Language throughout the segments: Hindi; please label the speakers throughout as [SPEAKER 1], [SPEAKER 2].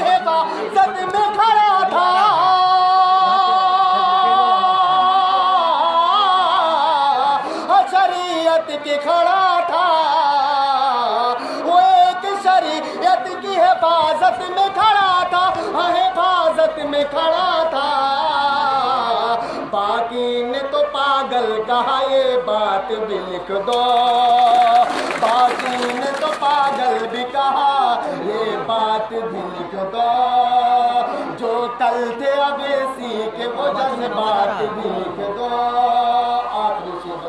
[SPEAKER 1] हिफाजत में खड़ा था। शरीयत के खड़ा था, वो एक शरीयत की हिफाजत में खड़ा था, हिफाजत में खड़ा था। बाकी ने तो पागल कहा, ये बात भी लिख दो। बाकी ने तो पागल भी कहा, ये बात भी लिख दो। जो कल थे अवेसी के वो जज्बात भी लिख दो। आखिरी शेर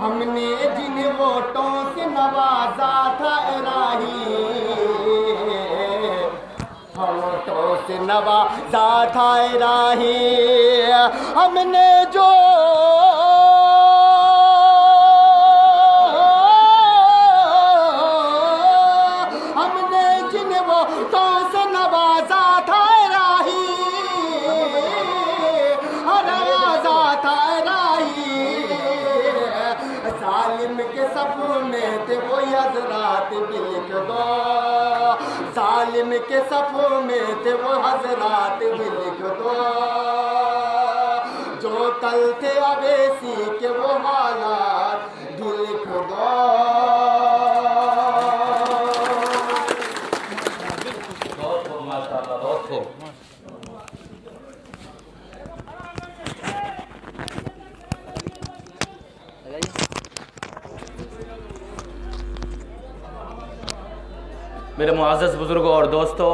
[SPEAKER 1] हमने जिन्हें वोटों से नवाजा था इलाही, वोटों से नवाजा था इलाही। हमने जो जिन्हें वोटों से नवाजा था इलाही, नवाजा था इलाही। जालिम के सफों में थे वो हजरात भी लिख दो। जालिम के सफों में थे वो हजरात भी लिख दो। जो कल थे अवेसी के वो हालात भी लिख दो। बहुत खूब। मेरे मुआज़्ज़ज़ बुज़ुर्गों और दोस्तों,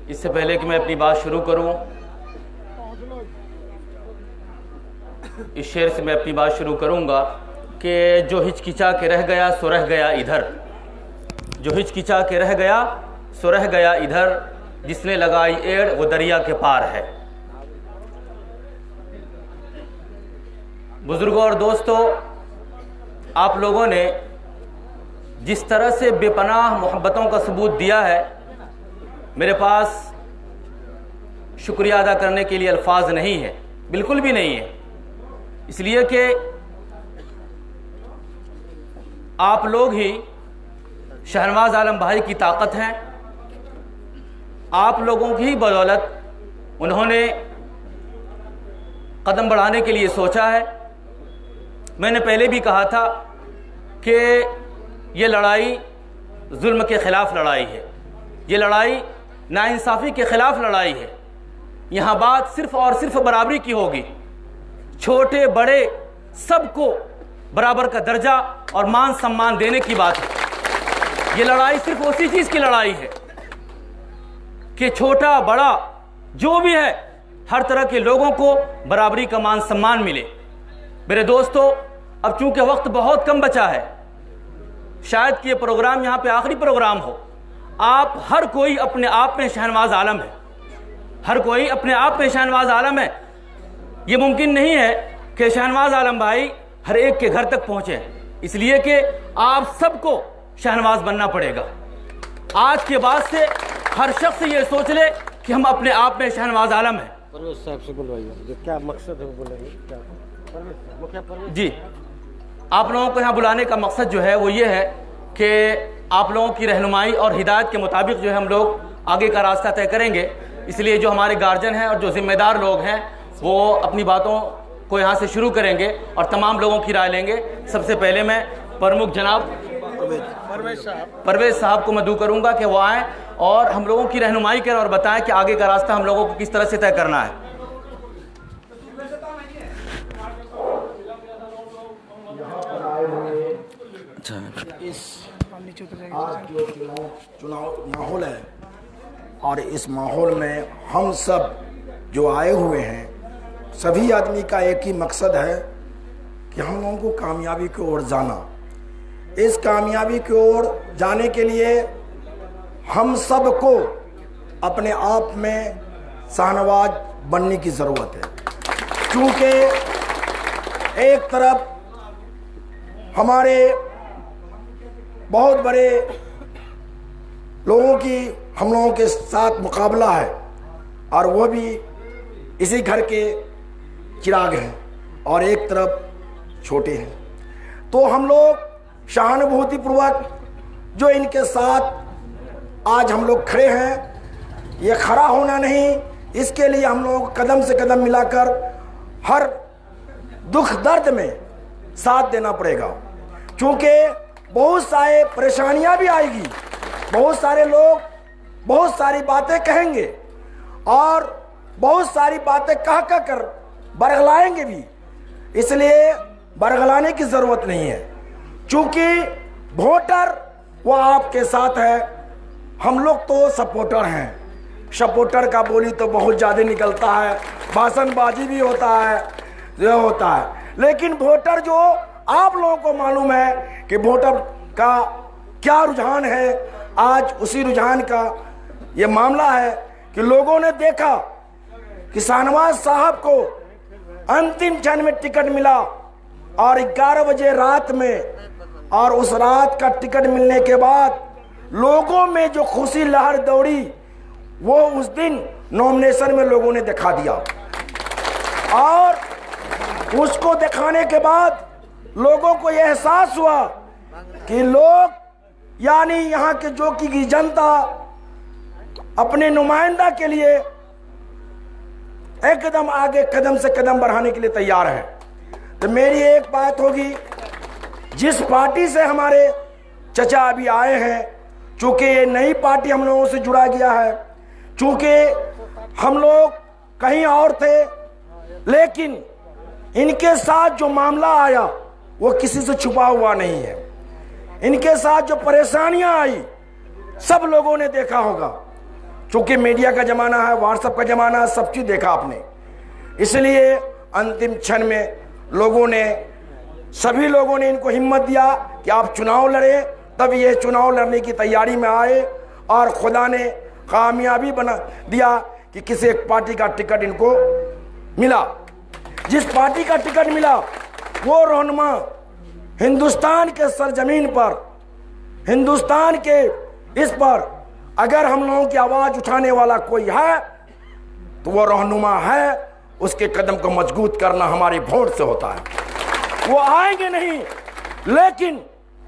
[SPEAKER 1] इससे पहले कि मैं अपनी बात शुरू करूं, इस शेर से मैं अपनी बात शुरू करूंगा कि जो हिचकिचा के रह गया सो रह गया इधर, जो हिचकिचा के रह गया सो रह गया इधर, जिसने लगाई एड़ वो दरिया के पार है। बुज़ुर्गों और दोस्तों, आप लोगों ने जिस तरह से बेपनाह मोहब्बतों का सबूत दिया है, मेरे पास शुक्रिया अदा करने के लिए अल्फाज नहीं है, बिल्कुल भी नहीं है। इसलिए कि आप लोग ही शहनवाज आलम भाई की ताकत हैं। आप लोगों की ही बदौलत उन्होंने कदम बढ़ाने के लिए सोचा है। मैंने पहले भी कहा था कि ये लड़ाई जुल्म के ख़िलाफ़ लड़ाई है, ये लड़ाई नाइंसाफ़ी के ख़िलाफ़ लड़ाई है। यहाँ बात सिर्फ़ और सिर्फ बराबरी की होगी। छोटे बड़े सबको बराबर का दर्जा और मान सम्मान देने की बात है। ये लड़ाई सिर्फ उसी चीज़ की लड़ाई है कि छोटा बड़ा जो भी है, हर तरह के लोगों को बराबरी का मान सम्मान मिले। मेरे दोस्तों, अब चूंकि वक्त बहुत कम बचा है, शायद कि ये प्रोग्राम यहाँ पे आखिरी प्रोग्राम हो। आप हर कोई अपने आप में शहनवाज आलम है, हर कोई अपने आप में शहनवाज आलम है। ये मुमकिन नहीं है कि शहनवाज आलम भाई हर एक के घर तक पहुँचे, इसलिए कि आप सबको शहनवाज बनना पड़ेगा। आज के बाद से हर शख्स ये सोच ले कि हम अपने आप में शहनवाज आलम है।
[SPEAKER 2] परवेज साहब से बुलवाइए, क्या मकसद है वो बोलेंगे क्या?
[SPEAKER 1] जी, आप लोगों को यहाँ बुलाने का मकसद जो है वो ये है कि आप लोगों की रहनुमाई और हिदायत के मुताबिक जो है हम लोग आगे का रास्ता तय करेंगे। इसलिए जो हमारे गार्जियन हैं और जो जिम्मेदार लोग हैं वो अपनी बातों को यहाँ से शुरू करेंगे और तमाम लोगों की राय लेंगे। सबसे पहले मैं प्रमुख जनाब परवेज साहब को मदऊ करूँगा कि वो आएँ और हम लोगों की रहनुमाई करें और बताएं कि आगे का रास्ता हम लोगों को किस तरह से तय करना है।
[SPEAKER 2] अच्छा, इस आज जो चुनाव माहौल है और इस माहौल में हम सब जो आए हुए हैं, सभी आदमी का एक ही मकसद है कि हम लोगों को कामयाबी की ओर जाना। इस कामयाबी की ओर जाने के लिए हम सब को अपने आप में शहनवाज बनने की ज़रूरत है। क्योंकि एक तरफ हमारे बहुत बड़े लोगों की हम लोगों के साथ मुकाबला है और वो भी इसी घर के चिराग हैं और एक तरफ छोटे हैं। तो हम लोग सहानुभूति पूर्वक जो इनके साथ आज हम लोग खड़े हैं, ये खड़ा होना नहीं, इसके लिए हम लोग कदम से कदम मिलाकर हर दुख दर्द में साथ देना पड़ेगा। क्योंकि बहुत सारे परेशानियां भी आएगी, बहुत सारे लोग बहुत सारी बातें कहेंगे और बहुत सारी बातें कह कर बरगलाएंगे भी, इसलिए बरगलाने की जरूरत नहीं है। क्योंकि वोटर वो आपके साथ है, हम लोग तो सपोर्टर हैं। सपोर्टर का बोली तो बहुत ज़्यादा निकलता है, भाषणबाजी भी होता है, ये होता है, लेकिन वोटर जो आप लोगों को मालूम है कि वोटर का क्या रुझान है, आज उसी रुझान का ये मामला है कि लोगों ने देखा कि शाहनवाज साहब को अंतिम क्षण में टिकट मिला और 11 बजे रात में, और उस रात का टिकट मिलने के बाद लोगों में जो खुशी लहर दौड़ी वो उस दिन नॉमिनेशन में लोगों ने दिखा दिया। और उसको दिखाने के बाद लोगों को यह एहसास हुआ कि लोग यानी यहाँ के जो की जनता अपने नुमाइंदा के लिए एकदम आगे कदम से कदम बढ़ाने के लिए तैयार है। तो मेरी एक बात होगी, जिस पार्टी से हमारे चचा अभी आए हैं, चूंकि ये नई पार्टी हम लोगों से जुड़ा गया है, चूंकि हम लोग कहीं और थे, लेकिन इनके साथ जो मामला आया वो किसी से छुपा हुआ नहीं है। इनके साथ जो परेशानियां आई सब लोगों ने देखा होगा, चूंकि मीडिया का जमाना है, व्हाट्सएप का जमाना है, सब चीज देखा आपने। इसलिए अंतिम क्षण में लोगों ने, सभी लोगों ने इनको हिम्मत दिया कि आप चुनाव लड़े, तब ये चुनाव लड़ने की तैयारी में आए और खुदा ने कामयाबी बना दिया कि किसी एक पार्टी का टिकट इनको मिला। जिस पार्टी का टिकट मिला वो रहनुमा हिंदुस्तान के सरजमीन पर, हिंदुस्तान के इस पर अगर हम लोगों की आवाज उठाने वाला कोई है तो वो रहनुमा है। उसके कदम को मजबूत करना हमारी वोट से होता है। वो आएंगे नहीं, लेकिन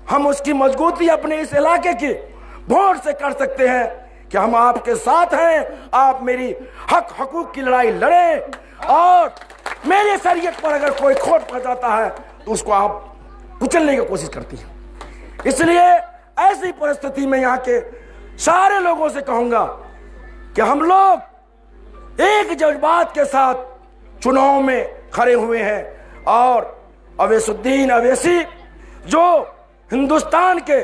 [SPEAKER 2] हम उसकी मजबूती अपने इस इलाके की वोट से कर सकते हैं कि हम आपके साथ हैं, आप मेरी हक हकूक की लड़ाई लड़ें और मेरी शरीयत पर अगर कोई खोट पहुंचाता है तो उसको आप कुचलने की कोशिश करती हैं। इसलिए ऐसी परिस्थिति में यहाँ के सारे लोगों से कहूंगा कि हम लोग एक जज्बात के साथ चुनाव में खड़े हुए हैं और अवैसुद्दीन अवैसी जो हिंदुस्तान के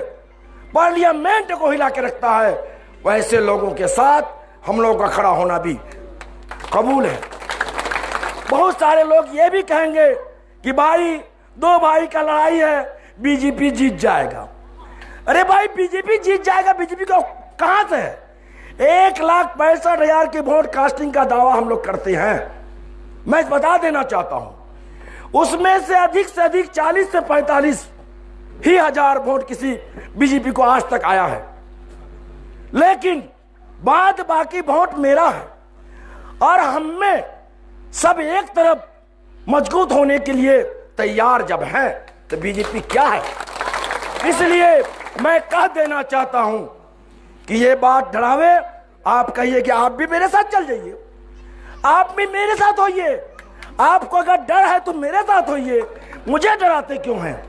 [SPEAKER 2] पार्लियामेंट को हिला के रखता है, वैसे लोगों के साथ हम लोगों का खड़ा होना भी कबूल है। बहुत सारे लोग ये भी कहेंगे कि भाई दो भाई का लड़ाई है, बीजेपी जीत जाएगा। अरे भाई बीजेपी जीत जाएगा, बीजेपी को कहां से है? 1,65,000 की वोट कास्टिंग का दावा हम लोग करते हैं। मैं बता देना चाहता हूं उसमें से अधिक 40 से 45 ही हजार वोट किसी बीजेपी को आज तक आया है, लेकिन बाद बाकी वोट मेरा है। और हम में सब एक तरफ मजबूत होने के लिए तैयार जब है तो बीजेपी क्या है। इसलिए मैं कह देना चाहता हूं कि ये बात डरावे, आप कहिए कि आप भी मेरे साथ चल जाइए, आप भी मेरे साथ होइए, आपको अगर डर है तो मेरे साथ होइए, मुझे डराते क्यों हैं?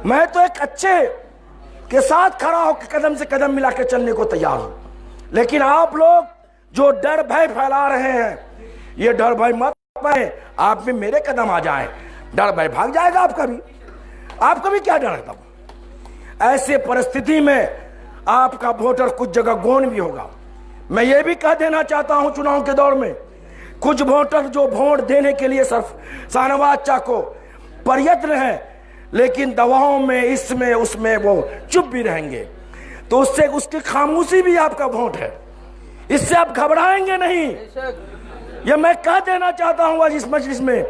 [SPEAKER 2] मैं तो एक अच्छे के साथ खड़ा होकर कदम से कदम मिला के चलने को तैयार हूं। लेकिन आप लोग जो डर भय फैला रहे हैं, ये डर भय मत पाए, आप भी मेरे कदम आ जाएं, डर भय भाग जाएगा आपका भी। आपका भी क्या डर है? तब ऐसे परिस्थिति में आपका वोटर कुछ जगह गौन भी होगा। मैं ये भी कह देना चाहता हूं, चुनाव के दौर में कुछ वोटर जो वोट देने के लिए सिर्फ शाहनवाज चा को प्रयत्न है, लेकिन दवाओं में इसमें उसमें वो चुप भी रहेंगे, तो उससे उसकी खामोशी भी आपका वोट है, इससे आप घबराएंगे नहीं। ये मैं कह देना चाहता हूं आज इस मजलिस में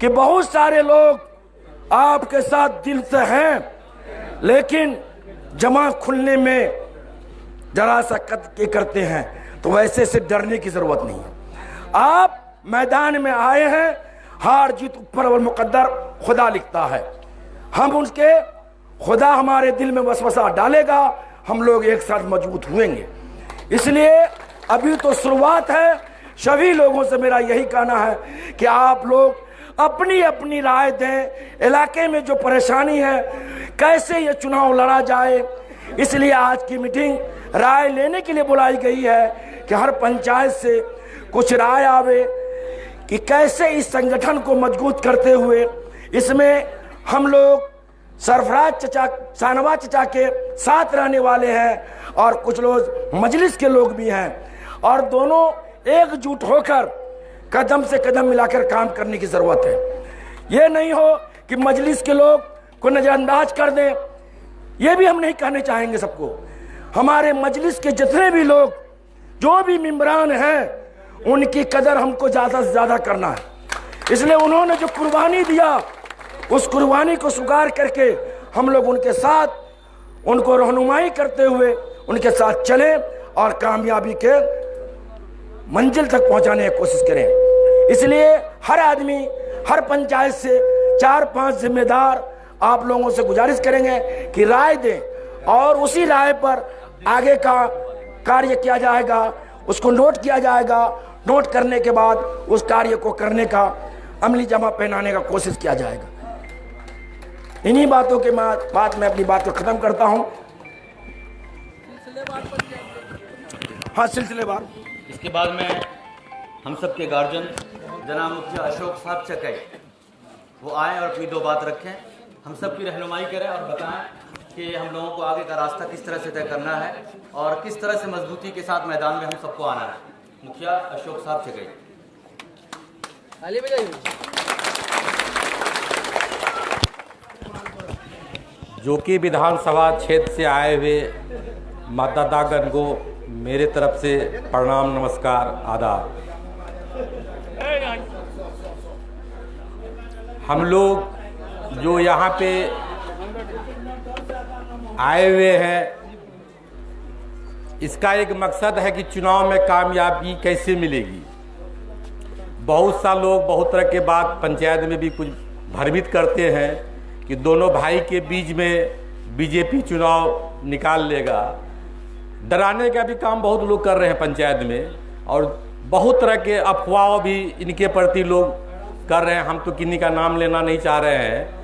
[SPEAKER 2] कि बहुत सारे लोग आपके साथ दिल से हैं, लेकिन जमा खुलने में जरा सा कत करते हैं, तो वैसे से डरने की जरूरत नहीं है। आप मैदान में आए हैं, हार जीत ऊपर और मुकद्दर खुदा लिखता है। हम उसके खुदा हमारे दिल में वसवसा डालेगा, हम लोग एक साथ मजबूत हुएंगे। इसलिए अभी तो शुरुआत है। सभी लोगों से मेरा यही कहना है कि आप लोग अपनी अपनी राय दें। इलाके में जो परेशानी है, कैसे ये चुनाव लड़ा जाए, इसलिए आज की मीटिंग राय लेने के लिए बुलाई गई है कि हर पंचायत से कुछ राय आवे कि कैसे इस संगठन को मजबूत करते हुए, इसमें हम लोग सरफराज चचा, शाहनवाज चचा के साथ रहने वाले हैं और कुछ लोग मजलिस के लोग भी हैं, और दोनों एकजुट होकर कदम से कदम मिलाकर काम करने की जरूरत है। ये नहीं हो कि मजलिस के लोग को नजरअंदाज कर दें, ये भी हम नहीं कहने चाहेंगे सबको। हमारे मजलिस के जितने भी लोग, जो भी मेंबरान हैं, उनकी कदर हमको ज़्यादा से ज़्यादा करना है। इसलिए उन्होंने जो कुर्बानी दिया, उस कुर्बानी को स्वीकार करके हम लोग उनके साथ, उनको रहनुमाई करते हुए उनके साथ चलें और कामयाबी के मंजिल तक पहुंचाने की कोशिश करें। इसलिए हर आदमी, हर पंचायत से 4-5 जिम्मेदार आप लोगों से गुजारिश करेंगे कि राय दें, और उसी राय पर आगे का कार्य किया जाएगा, उसको नोट किया जाएगा। नोट करने के बाद उस कार्य को करने का अमली जमा पहनाने का कोशिश किया जाएगा। इन्हीं बातों के बाद मैं अपनी बात को खत्म करता हूं। हाँ, सिलसिलेवार।
[SPEAKER 1] इसके बाद में हम सब के गार्जियन जनाब मुखिया अशोक साहब चकई वो आए और अपनी 2 बात रखें, हम सब की रहनुमाई करें और बताएं कि हम लोगों को आगे का रास्ता किस तरह से तय करना है और किस तरह से मजबूती के साथ मैदान में हम सबको आना है। मुखिया अशोक साहब चकई।
[SPEAKER 3] जो कि विधानसभा क्षेत्र से आए हुए मतदातागण को मेरे तरफ से प्रणाम, नमस्कार, आदाब। हम लोग जो यहाँ पे आए हुए हैं, इसका एक मकसद है कि चुनाव में कामयाबी कैसे मिलेगी। बहुत सा लोग बहुत तरह के बात पंचायत में भी कुछ भ्रमित करते हैं कि दोनों भाई के बीच में बीजेपी चुनाव निकाल लेगा। डराने का भी काम बहुत लोग कर रहे हैं पंचायत में, और बहुत तरह के अफवाह भी इनके प्रति लोग कर रहे हैं। हम तो किन्हीं का नाम लेना नहीं चाह रहे हैं,